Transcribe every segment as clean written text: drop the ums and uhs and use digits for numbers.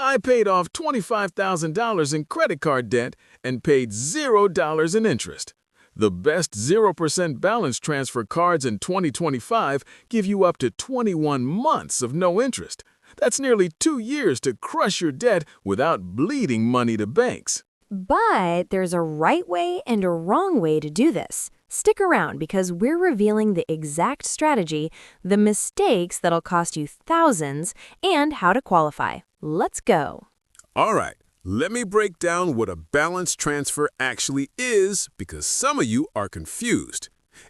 I paid off $25,000 in credit card debt and paid $0 in interest. The best 0% balance transfer cards in 2025 give you up to 21 months of no interest. That's nearly 2 years to crush your debt without bleeding money to banks. But there's a right way and a wrong way to do this. Stick around because we're revealing the exact strategy, the mistakes that'll cost you thousands, and how to qualify. Let's go. All right, let me break down what a balance transfer actually is because some of you are confused.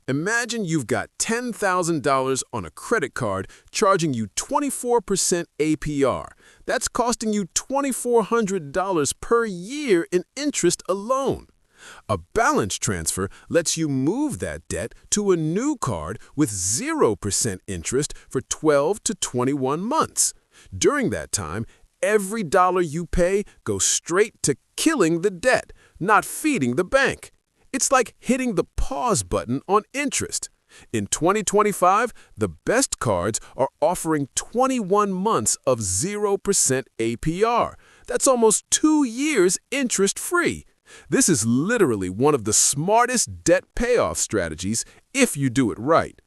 Imagine you've got $10,000 on a credit card charging you 24% APR. That's costing you $2,400 per year in interest alone. A balance transfer lets you move that debt to a new card with 0% interest for 12 to 21 months. During that time, every dollar you pay goes straight to killing the debt, not feeding the bank. It's like hitting the pause button on interest. In 2025, the best cards are offering 21 months of 0% APR. That's almost 2 years interest-free. This is literally one of the smartest debt payoff strategies if you do it right.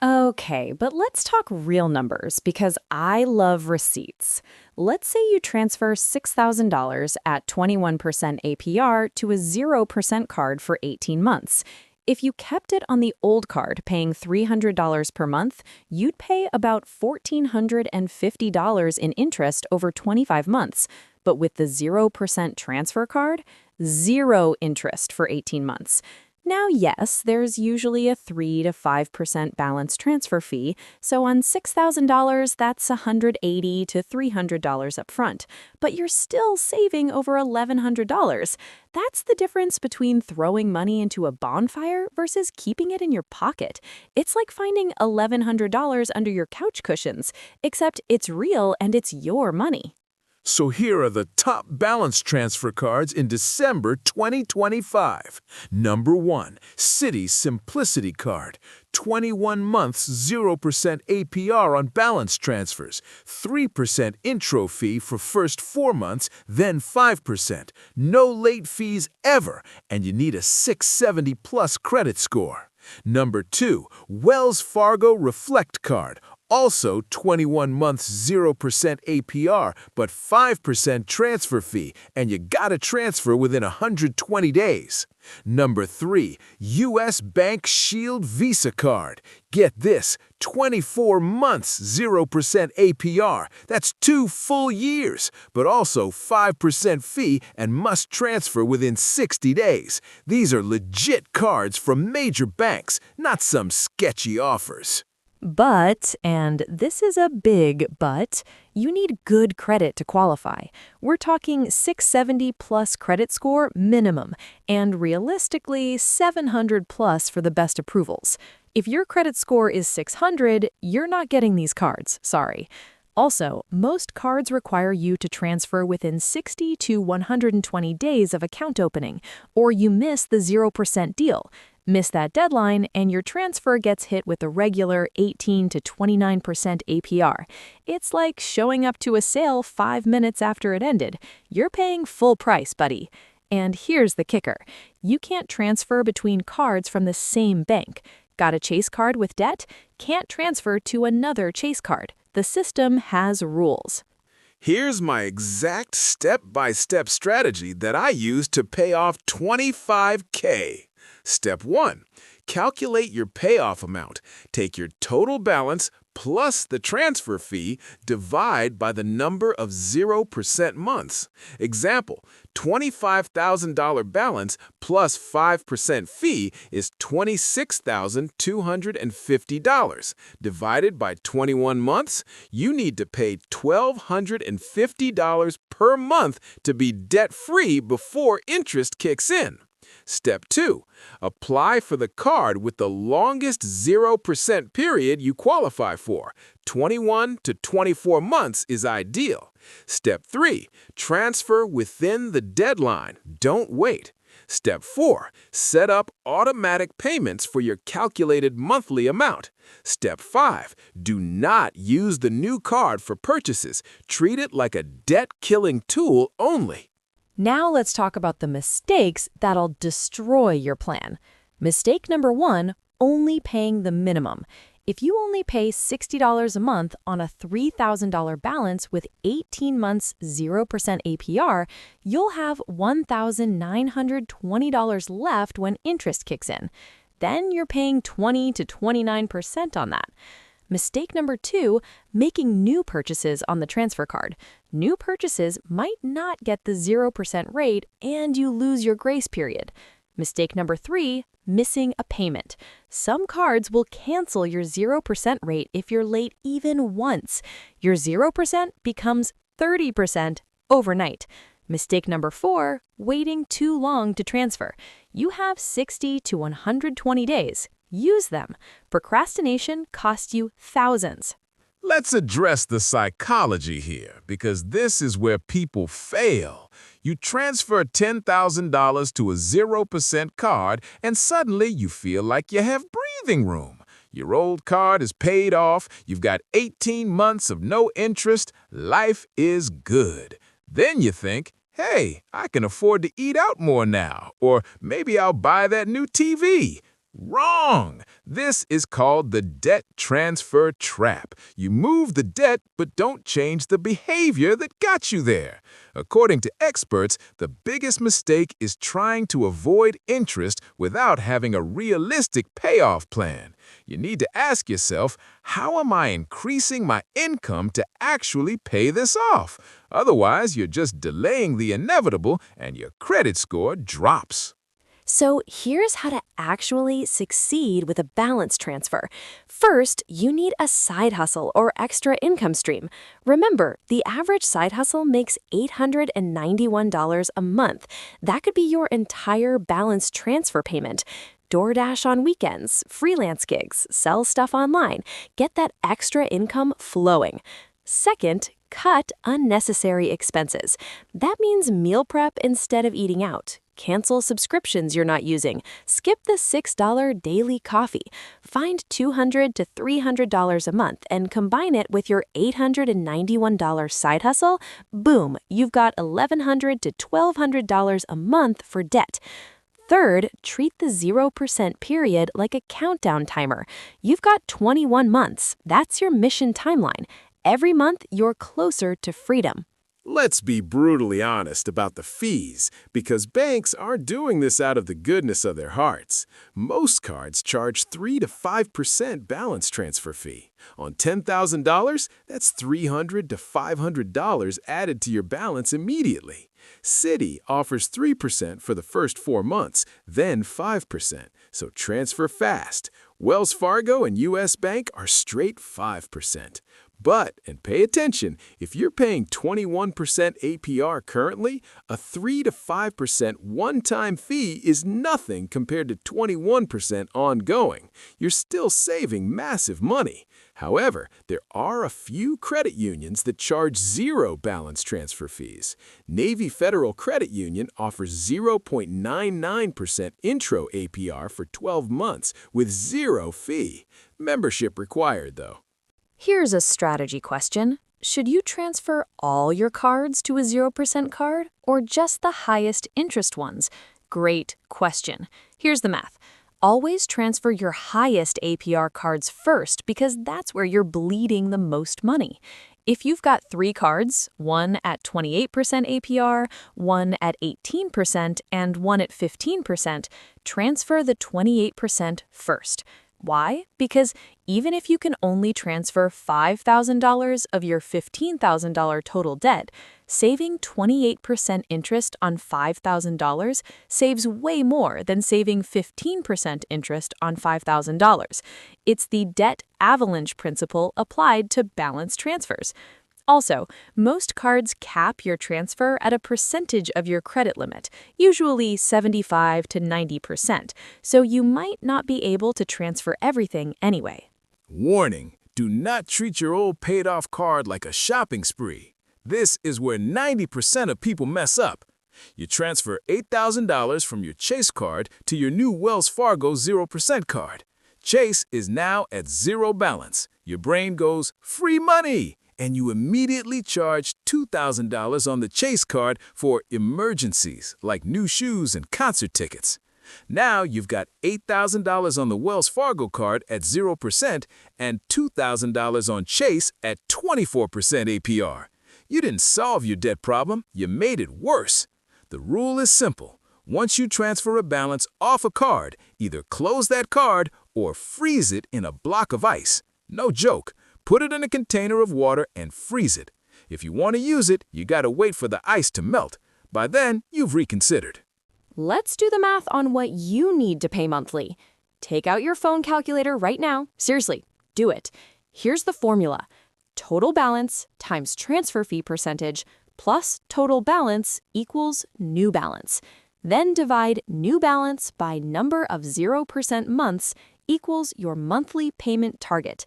Okay, but let's talk real numbers because I love receipts. Let's say you transfer $6,000 at 21% APR to a 0% card for 18 months. If you kept it on the old card paying $300 per month, you'd pay about $1,450 in interest over 25 months. But with the 0% transfer card, zero interest for 18 months. Now, yes, there's usually a 3 to 5% balance transfer fee, so on $6,000, that's $180 to $300 up front, but you're still saving over $1,100. That's the difference between throwing money into a bonfire versus keeping it in your pocket. It's like finding $1,100 under your couch cushions, except it's real and it's your money. So here are the top balance transfer cards in December 2025. Number 1, Citi Simplicity Card. 21 months 0% APR on balance transfers. 3% intro fee for first 4 months, then 5%. No late fees ever, and you need a 670 plus credit score. Number 2, Wells Fargo Reflect Card. Also 21 months 0% APR, but 5% transfer fee, and you gotta transfer within 120 days. Number 3, U.S. Bank Shield Visa Card. Get this, 24 months 0% APR. That's 2 full years, but also 5% fee and must transfer within 60 days. These are legit cards from major banks, not some sketchy offers. But, and this is a big but, you need good credit to qualify. We're talking 670 plus credit score minimum, and realistically 700 plus for the best approvals. If your credit score is 600, you're not getting these cards, sorry. Also, most cards require you to transfer within 60 to 120 days of account opening, or you miss the 0% deal. Miss that deadline, and your transfer gets hit with a regular 18 to 29% APR. It's like showing up to a sale 5 minutes after it ended. You're paying full price, buddy. And here's the kicker. You can't transfer between cards from the same bank. Got a Chase card with debt? Can't transfer to another Chase card. The system has rules. Here's my exact step-by-step strategy that I used to pay off $25K. Step 1. Calculate your payoff amount. Take your total balance plus the transfer fee, divide by the number of 0% months. Example, $25,000 balance plus 5% fee is $26,250. Divided by 21 months, you need to pay $1,250 per month to be debt-free before interest kicks in. Step 2. Apply for the card with the longest 0% period you qualify for. 21 to 24 months is ideal. Step 3. Transfer within the deadline. Don't wait. Step 4. Set up automatic payments for your calculated monthly amount. Step 5. Do not use the new card for purchases. Treat it like a debt-killing tool only. Now let's talk about the mistakes that'll destroy your plan. Mistake number 1, only paying the minimum. If you only pay $60 a month on a $3,000 balance with 18 months 0% APR, you'll have $1,920 left when interest kicks in. Then you're paying 20 to 29% on that. Mistake number 2, making new purchases on the transfer card. New purchases might not get the 0% rate and you lose your grace period. Mistake number 3, missing a payment. Some cards will cancel your 0% rate if you're late even once. Your 0% becomes 30% overnight. Mistake number 4, waiting too long to transfer. You have 60 to 120 days. Use them. Procrastination costs you thousands. Let's address the psychology here, because this is where people fail. You transfer $10,000 to a 0% card, and suddenly you feel like you have breathing room. Your old card is paid off, you've got 18 months of no interest, life is good. Then you think, hey, I can afford to eat out more now, or maybe I'll buy that new TV. Wrong! This is called the debt transfer trap. You move the debt, but don't change the behavior that got you there. According to experts, the biggest mistake is trying to avoid interest without having a realistic payoff plan. You need to ask yourself, how am I increasing my income to actually pay this off? Otherwise, you're just delaying the inevitable and your credit score drops. So here's how to actually succeed with a balance transfer. First, you need a side hustle or extra income stream. Remember, the average side hustle makes $891 a month. That could be your entire balance transfer payment. DoorDash on weekends, freelance gigs, sell stuff online. Get that extra income flowing. Second, cut unnecessary expenses. That means meal prep instead of eating out. Cancel subscriptions you're not using. Skip the $6 daily coffee. Find $200 to $300 a month and combine it with your $891 side hustle. Boom, you've got $1,100 to $1,200 a month for debt. Third, treat the 0% period like a countdown timer. You've got 21 months. That's your mission timeline. Every month, you're closer to freedom. Let's be brutally honest about the fees, because banks aren't doing this out of the goodness of their hearts. Most cards charge 3 to 5% balance transfer fee. On $10,000, that's $300 to $500 added to your balance immediately. Citi offers 3% for the first 4 months, then 5%, so transfer fast. Wells Fargo and U.S. Bank are straight 5%. But, and pay attention, if you're paying 21% APR currently, a 3 to 5% one-time fee is nothing compared to 21% ongoing. You're still saving massive money. However, there are a few credit unions that charge 0 balance transfer fees. Navy Federal Credit Union offers 0.99% intro APR for 12 months with 0 fee. Membership required, though. Here's a strategy question. Should you transfer all your cards to a 0% card or just the highest interest ones? Great question. Here's the math. Always transfer your highest APR cards first because that's where you're bleeding the most money. If you've got 3 cards, one at 28% APR, one at 18%, and one at 15%, transfer the 28% first. Why? Because even if you can only transfer $5,000 of your $15,000 total debt, saving 28% interest on $5,000 saves way more than saving 15% interest on $5,000. It's the debt avalanche principle applied to balance transfers. Also, most cards cap your transfer at a percentage of your credit limit, usually 75 to 90%, so you might not be able to transfer everything anyway. Warning: do not treat your old paid-off card like a shopping spree. This is where 90% of people mess up. You transfer $8,000 from your Chase card to your new Wells Fargo 0% card. Chase is now at zero balance. Your brain goes, free money! And you immediately charge $2,000 on the Chase card for emergencies, like new shoes and concert tickets. Now you've got $8,000 on the Wells Fargo card at 0% and $2,000 on Chase at 24% APR. You didn't solve your debt problem, you made it worse. The rule is simple. Once you transfer a balance off a card, either close that card or freeze it in a block of ice. No joke. Put it in a container of water and freeze it. If you want to use it, you got to wait for the ice to melt. By then, you've reconsidered. Let's do the math on what you need to pay monthly. Take out your phone calculator right now. Seriously, do it. Here's the formula. Total balance times transfer fee percentage plus total balance equals new balance. Then divide new balance by number of 0% months equals your monthly payment target.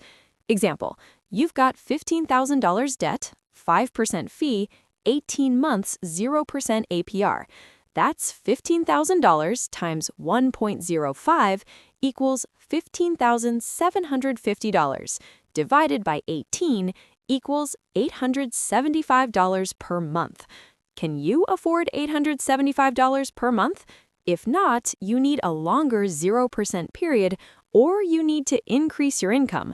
Example, you've got $15,000 debt, 5% fee, 18 months 0% APR. That's $15,000 times 1.05 equals $15,750. Divided by 18 equals $875 per month. Can you afford $875 per month? If not, you need a longer 0% period or you need to increase your income.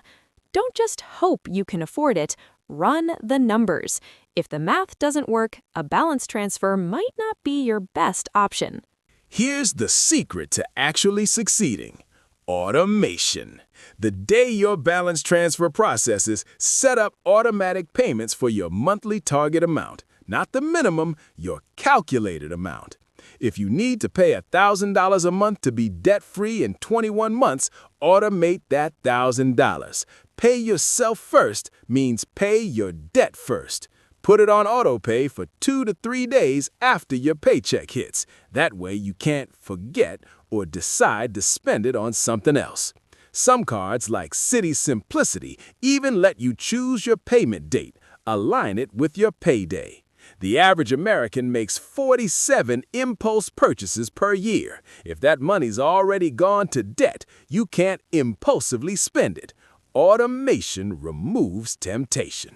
Don't just hope you can afford it, run the numbers. If the math doesn't work, a balance transfer might not be your best option. Here's the secret to actually succeeding. Automation. The day your balance transfer processes, set up automatic payments for your monthly target amount, not the minimum, your calculated amount. If you need to pay $1,000 a month to be debt-free in 21 months, automate that $1,000. Pay yourself first means pay your debt first. Put it on autopay for 2 to 3 days after your paycheck hits. That way you can't forget or decide to spend it on something else. Some cards, like Citi Simplicity, even let you choose your payment date. Align it with your payday. The average American makes 47 impulse purchases per year. If that money's already gone to debt, you can't impulsively spend it. Automation removes temptation.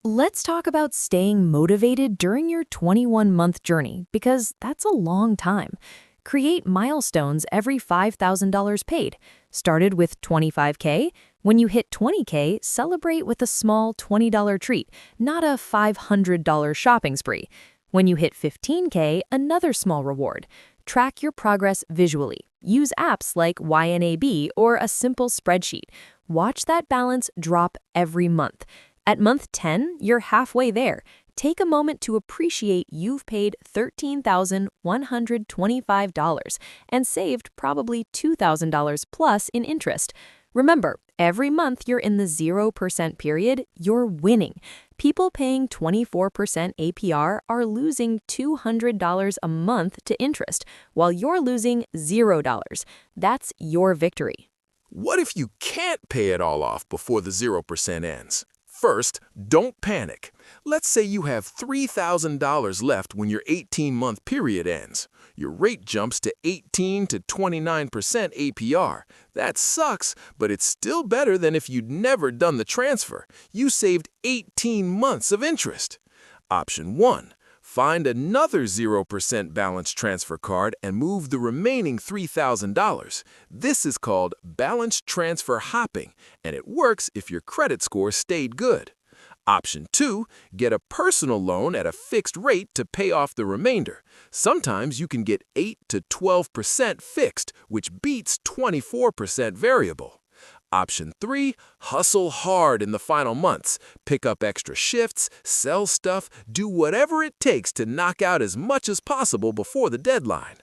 Let's talk about staying motivated during your 21-month journey, because that's a long time. Create milestones every $5,000 paid. Started with $25K. When you hit $20K, celebrate with a small $20 treat, not a $500 shopping spree. When you hit $15K, another small reward. Track your progress visually. Use apps like YNAB or a simple spreadsheet. Watch that balance drop every month. At month 10, you're halfway there. Take a moment to appreciate you've paid $13,125 and saved probably $2,000 plus in interest. Remember, every month you're in the 0% period, you're winning. People paying 24% APR are losing $200 a month to interest, while you're losing $0. That's your victory. What if you can't pay it all off before the 0% ends? First, don't panic. Let's say you have $3,000 left when your 18-month period ends. Your rate jumps to 18 to 29% APR. That sucks, but it's still better than if you'd never done the transfer. You saved 18 months of interest. Option 1. Find another 0% balance transfer card and move the remaining $3,000. This is called balance transfer hopping, and it works if your credit score stayed good. Option 2, get a personal loan at a fixed rate to pay off the remainder. Sometimes you can get 8 to 12% fixed, which beats 24% variable. Option 3, hustle hard in the final months. Pick up extra shifts, sell stuff, do whatever it takes to knock out as much as possible before the deadline.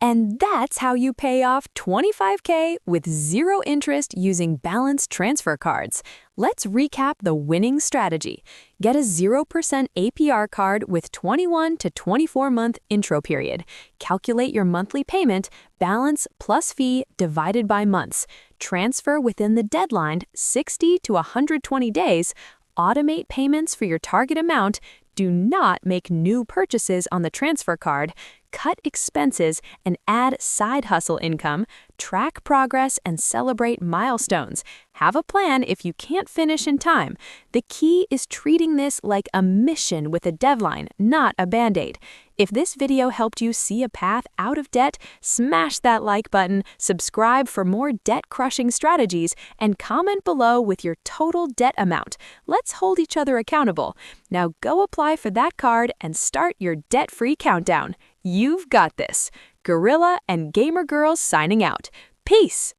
And that's how you pay off $25K with zero interest using balance transfer cards. Let's recap the winning strategy. Get a 0% APR card with 21 to 24-month intro period. Calculate your monthly payment, balance plus fee divided by months. Transfer within the deadline, 60 to 120 days. Automate payments for your target amount, Do not make new purchases on the transfer card. Cut expenses and add side hustle income. Track progress and celebrate milestones. Have a plan if you can't finish in time. The key is treating this like a mission with a deadline, not a band-aid. If this video helped you see a path out of debt, smash that like button, subscribe for more debt-crushing strategies, and comment below with your total debt amount. Let's hold each other accountable. Now go apply for that card and start your debt-free countdown. You've got this. Gorilla and Gamer Girls signing out. Peace!